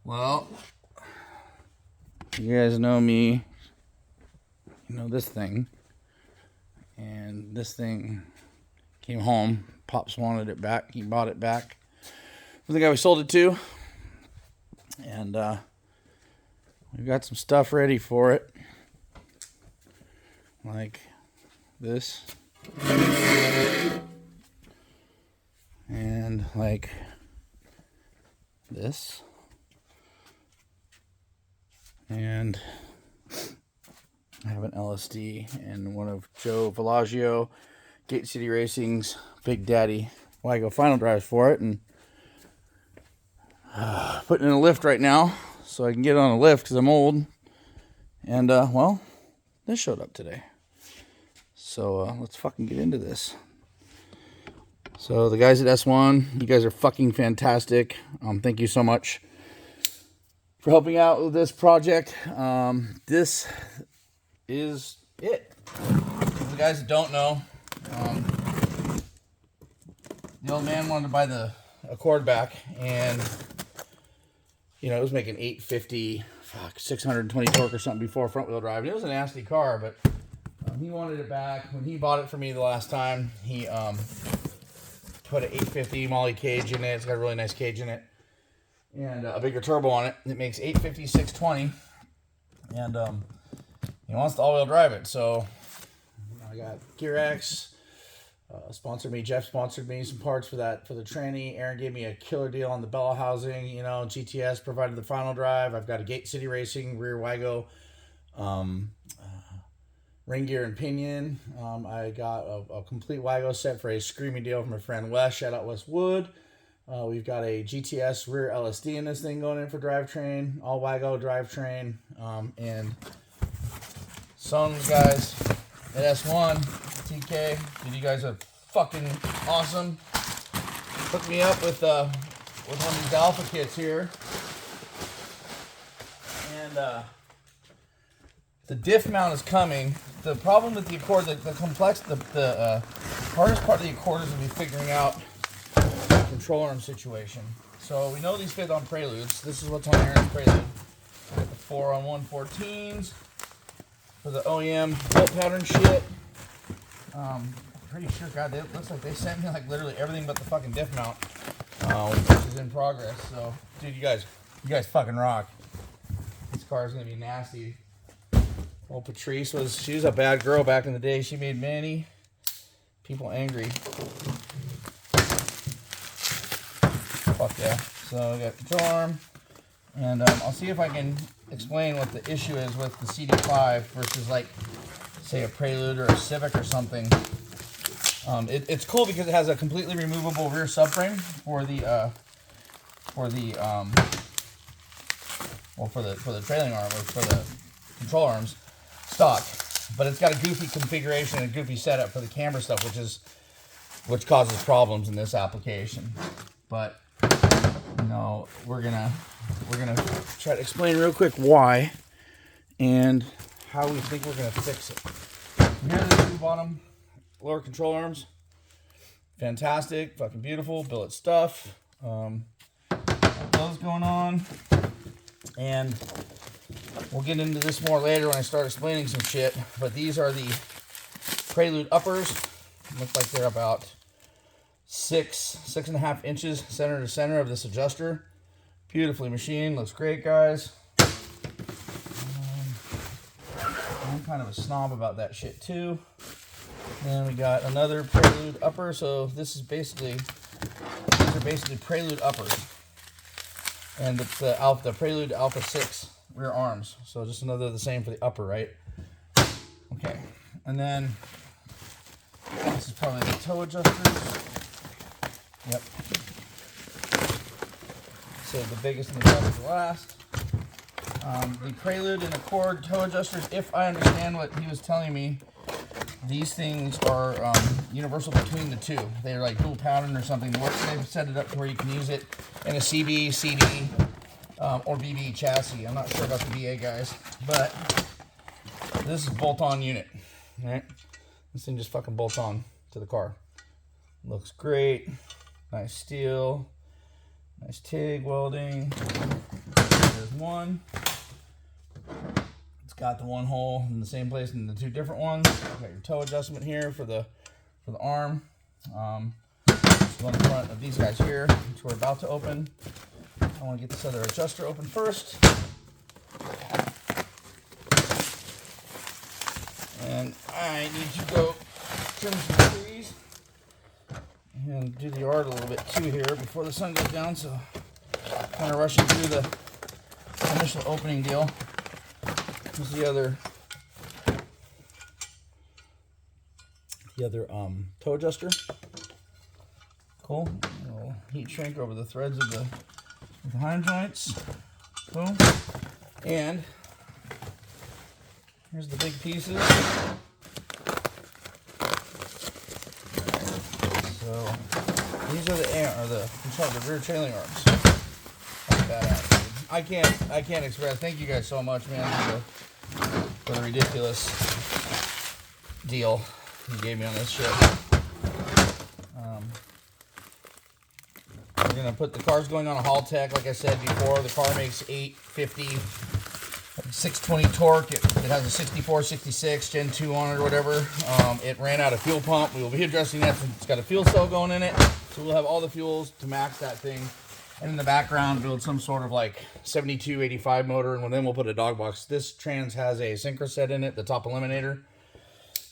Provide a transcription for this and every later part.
Well, you guys know me. You know this thing. And this thing came home. Pops wanted it back. He bought it back from the guy we sold it to. And we've got some stuff ready for it. Like this. And like this. And I have an LSD and one of Joe Villagio, Gate City Racing's Big Daddy Wago final drives for it, and putting in a lift right now so I can get on a lift because I'm old. And well, this showed up today, so let's fucking get into this. So the guys at S1, you guys are fucking fantastic. Thank you so much for helping out with this project. This is it. For the guys that don't know, the old man wanted to buy the Accord back, and you know, it was making 850, 620 torque or something before front wheel drive. And it was a nasty car, but he wanted it back. When he bought it for me the last time, he put an 850 Molly cage in it. It's got a really nice cage in it, and a bigger turbo on it. It makes 850, 620, and he wants to all-wheel drive it. So I got GearX sponsored me. Jeff sponsored me some parts for that, for the tranny. Aaron gave me a killer deal on the bella housing. You know, GTS provided the final drive. I've got a Gate City Racing rear Wago, ring gear and pinion. I got a complete Wago set for a screaming deal from my friend Wes. Shout out Wes Wood. We've got a GTS rear LSD in this thing going in for drivetrain, all Wago drivetrain, and Sons guys at S1, TK, dude, you guys are fucking awesome. Hooked me up with one of these alpha kits here, and the diff mount is coming. The problem with the Accord, the hardest part of the Accord is going to be figuring out the control arm situation. So we know these fit on Preludes. This is what's on Aaron's Prelude. I got the 4-on-114s for the OEM bolt pattern shit. Pretty sure, God, it looks like they sent me like literally everything but the fucking diff mount, which is in progress. So, dude, you guys fucking rock. This car is gonna be nasty. Old Patrice she was a bad girl back in the day. She made many people angry. Fuck yeah. So we got control arm, and I'll see if I can explain what the issue is with the CD5 versus, like, say a Prelude or a Civic or something. It's cool because it has a completely removable rear subframe for the trailing arm, or for the control arms stock, but it's got a goofy configuration and a goofy setup for the camber stuff, which causes problems in this application. But you know, we're gonna try to explain real quick why and how we think we're gonna fix it. Here are the two bottom lower control arms. Fantastic, fucking beautiful, billet stuff. Those going on, and we'll get into this more later when I start explaining some shit. But these are the Prelude uppers. Look like they're about 6.5 inches center to center of this adjuster. Beautifully machined, looks great, guys. I'm kind of a snob about that shit too. And we got another Prelude upper. So this is basically, these are basically Prelude uppers, and it's the Prelude Alpha 6 rear arms. So just another the same for the upper, right? Okay, and then this is probably the toe adjusters. Yep. Save the biggest and the best for last. The Prelude and Accord toe adjusters, if I understand what he was telling me, these things are universal between the two. They're like dual pattern or something. They've set it up to where you can use it in a CB, CD, or BB chassis. I'm not sure about the BA guys, but this is bolt-on unit. Right? This thing just fucking bolts on to the car. Looks great. Nice steel. Nice TIG welding. there's one. It's got the one hole in the same place in the two different ones. You got your toe adjustment here for the arm. Just go in front of these guys here, which we're about to open. I want to get this other adjuster open first. And I need to go trim some trees and do the yard a little bit too here before the sun goes down, so kind of rushing through the initial opening deal. Here's the other toe adjuster. Cool. A little heat shrink over the threads of the hind joints. Boom. And here's the big pieces. So these are the rear trailing arms. That's badass, dude. I can't express. Thank you guys so much, man, for the ridiculous deal you gave me on this shit. We're gonna put the car's going on a haul tech, like I said before. The car makes 850, 620 torque. It has a 64, 66 Gen 2 on it or whatever. It ran out of fuel pump. We will be addressing that since it's got a fuel cell going in it. So we'll have all the fuels to max that thing. And in the background, build some sort of like 7285 motor, and then we'll put a dog box. This trans has a synchro set in it, the top eliminator,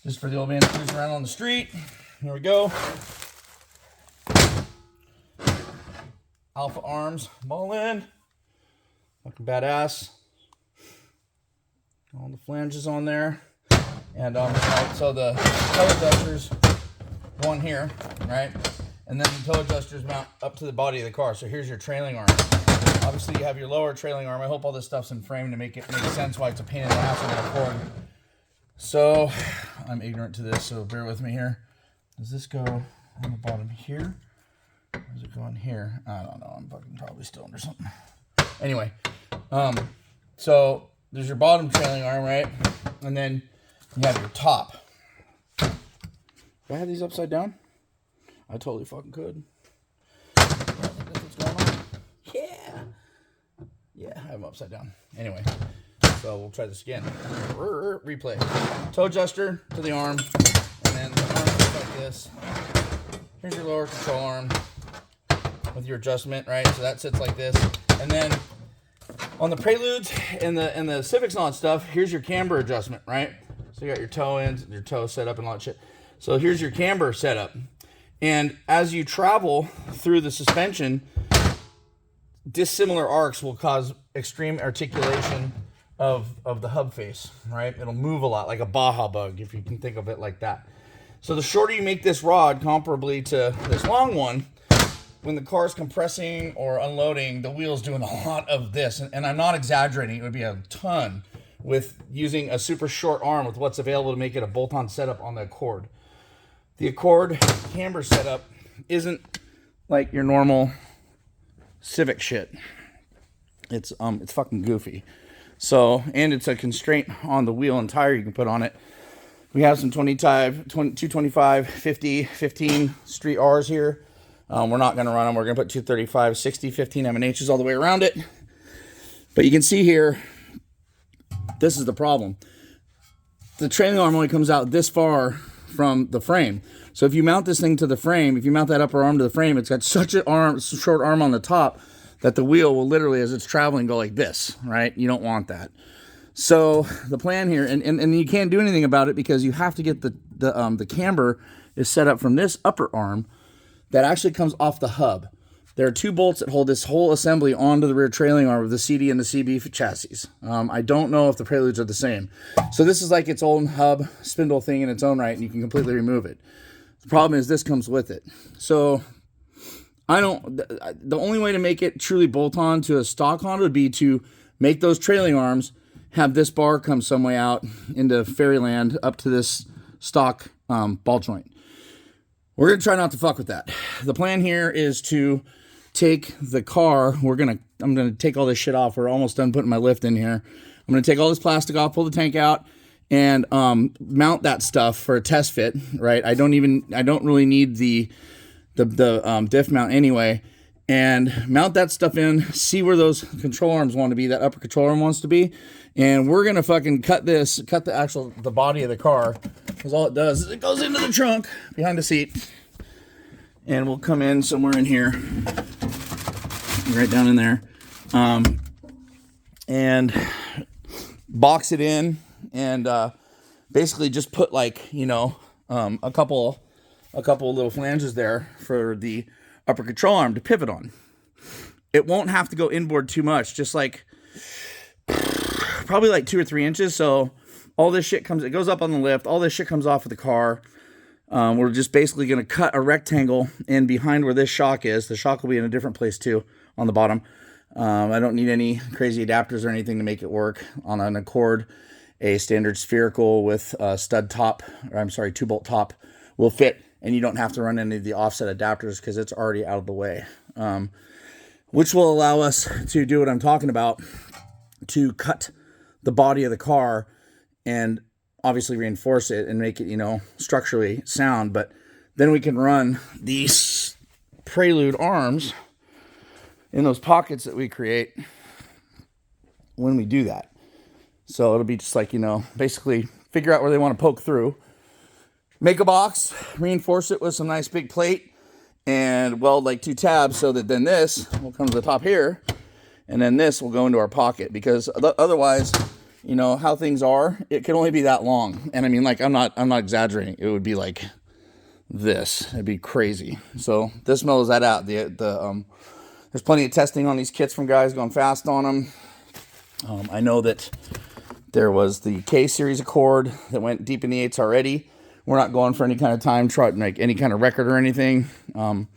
just for the old man to cruise around on the street. Here we go. Alpha arms, ball in. Fucking badass. All the flanges on there. And so the toe adjusters, one here, right? And then the toe adjusters mount up to the body of the car. So here's your trailing arm. Obviously you have your lower trailing arm. I hope all this stuff's in frame to make it make sense why it's a pain in the ass on that cord. So I'm ignorant to this, so bear with me here. Does this go on the bottom here? Or does it go in here? I don't know. I'm fucking probably still under something. Anyway, so there's your bottom trailing arm, right? And then you have your top. Do I have these upside down? I totally fucking could. That's what's going on. Yeah. Yeah, I have them upside down. Anyway, so we'll try this again. Replay. Toe adjuster to the arm. And then the arm looks like this. Here's your lower control arm with your adjustment, right? So that sits like this. And then on the Preludes and the Civics and all that stuff, here's your camber adjustment, right? So you got your toe ends, your toe set up and all that shit. So here's your camber setup. And as you travel through the suspension, dissimilar arcs will cause extreme articulation of the hub face, right? It'll move a lot, like a Baja bug, if you can think of it like that. So the shorter you make this rod, comparably to this long one, when the car's compressing or unloading, the wheel's doing a lot of this. And I'm not exaggerating, it would be a ton with using a super short arm with what's available to make it a bolt-on setup on the Accord. The Accord camber setup isn't like your normal Civic shit. It's fucking goofy. So, and it's a constraint on the wheel and tire you can put on it. We have some 225, 50, 15 street R's here. We're not going to run them. We're going to put 235, 60, 15 M&H's all the way around it. But you can see here, this is the problem. The trailing arm only comes out this far from the frame. So if you mount this thing to the frame, if you mount that upper arm to the frame, it's got such a short arm on the top that the wheel will literally, as it's traveling, go like this, right? You don't want that. So the plan here, and you can't do anything about it because you have to get the camber is set up from this upper arm that actually comes off the hub. There are two bolts that hold this whole assembly onto the rear trailing arm of the CD and the CB chassis. I don't know if the Preludes are the same. So this is like its own hub spindle thing in its own right, and you can completely remove it. The problem is this comes with it. So the only way to make it truly bolt-on to a stock Honda would be to make those trailing arms, have this bar come some way out into fairyland up to this stock ball joint. We're going to try not to fuck with that. The plan here is to take the car. I'm going to take all this shit off. We're almost done putting my lift in here. I'm going to take all this plastic off, pull the tank out, and mount that stuff for a test fit, right? I don't really need the diff mount anyway. and mount that stuff in, see where those control arms want to be, that upper control arm wants to be. And we're going to fucking cut the body of the car, because all it does is it goes into the trunk behind the seat, and we'll come in somewhere in here, right down in there, and box it in, and basically just put, like, you know, a couple little flanges there for the upper control arm to pivot on. It won't have to go inboard too much, just like probably like 2 or 3 inches. So all this shit it goes up on the lift, all this shit comes off of the car. We're just basically going to cut a rectangle in behind where this shock is. The shock will be in a different place too, on the bottom. I don't need any crazy adapters or anything to make it work. On an Accord, a standard spherical with a stud top, or I'm sorry, 2-bolt top will fit, and you don't have to run any of the offset adapters because it's already out of the way. Which will allow us to do what I'm talking about, to cut the body of the car and obviously reinforce it and make it, you know, structurally sound. But then we can run these Prelude arms in those pockets that we create when we do that. So it'll be just like, you know, basically figure out where they want to poke through, make a box, reinforce it with some nice big plate, and weld like 2 tabs so that then this will come to the top here, and then this will go into our pocket. Because otherwise, you know how things are, it can only be that long. And I mean, like, I'm not exaggerating. It would be like this. It'd be crazy. So this mellows that out. There's plenty of testing on these kits from guys going fast on them. I know that there was the K series Accord that went deep in the 8s already. We're not going for any kind of time, try to make any kind of record or anything. I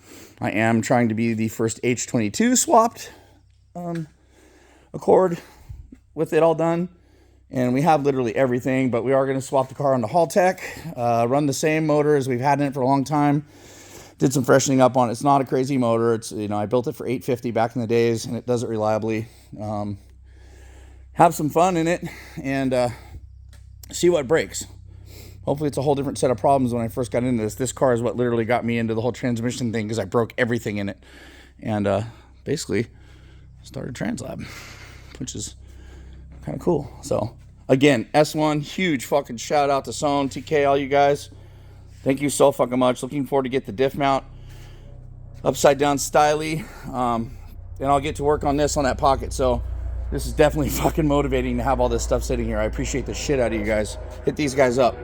am trying to be the first H22 swapped Accord with it all done. And we have literally everything, but we are going to swap the car onto Haltech, run the same motor as we've had in it for a long time. Did some freshening up on it. It's not a crazy motor. It's, you know, I built it for 850 back in the days, and it does it reliably. Have some fun in it, and see what breaks. Hopefully it's a whole different set of problems when I first got into this. This car is what literally got me into the whole transmission thing, because I broke everything in it. And basically started Translab, which is kind of cool. So again, S1, huge fucking shout out to Son, TK, all you guys. Thank you so fucking much. Looking forward to get the diff mount upside down styly. And I'll get to work on this on that pocket. So this is definitely fucking motivating to have all this stuff sitting here. I appreciate the shit out of you guys. Hit these guys up.